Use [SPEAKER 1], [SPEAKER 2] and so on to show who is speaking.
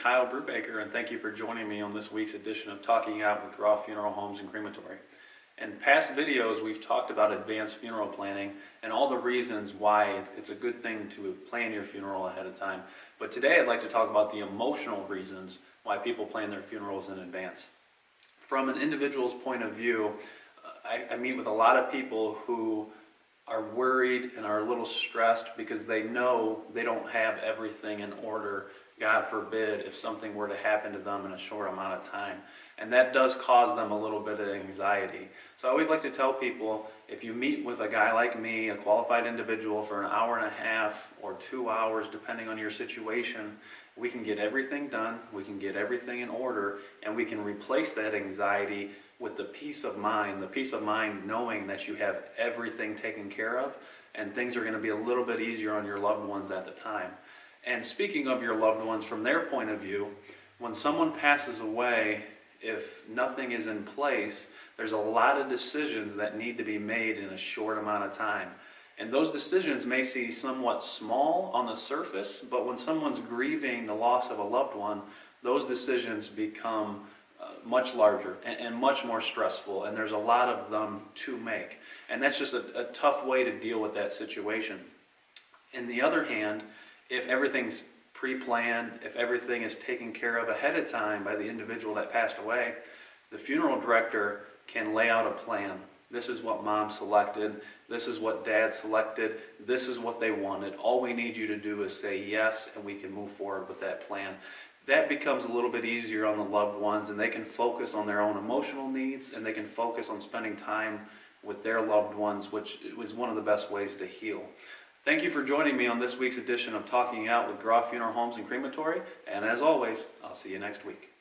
[SPEAKER 1] Kyle Brubaker, and thank you for joining me on this week's edition of Talking Out with Groff Funeral Homes and Crematory. In past videos, we've talked about advanced funeral planning and all the reasons why it's a good thing to plan your funeral ahead of time. But today I'd like to talk about the emotional reasons why people plan their funerals in advance. From an individual's point of view, I meet with a lot of people who are worried and are a little stressed because they know they don't have everything in order, God forbid, if something were to happen to them in a short amount of time. And that does cause them a little bit of anxiety. So I always like to tell people, if you meet with a guy like me, a qualified individual, for an hour and a half or 2 hours, depending on your situation, we can get everything done, we can get everything in order, and we can replace that anxiety with the peace of mind knowing that you have everything taken care of and things are going to be a little bit easier on your loved ones at the time. And speaking of your loved ones, from their point of view, when someone passes away, if nothing is in place, there's a lot of decisions that need to be made in a short amount of time. And those decisions may seem somewhat small on the surface, but when someone's grieving the loss of a loved one, those decisions become much larger and much more stressful, and there's a lot of them to make. And that's just a tough way to deal with that situation. On the other hand, if everything's pre-planned, if everything is taken care of ahead of time by the individual that passed away, the funeral director can lay out a plan. This is what mom selected, this is what dad selected, this is what they wanted. All we need you to do is say yes, and we can move forward with that plan. That becomes a little bit easier on the loved ones, and they can focus on their own emotional needs, and they can focus on spending time with their loved ones, which is one of the best ways to heal. Thank you for joining me on this week's edition of Talking Out with Groff Funeral Homes and Crematory, and as always, I'll see you next week.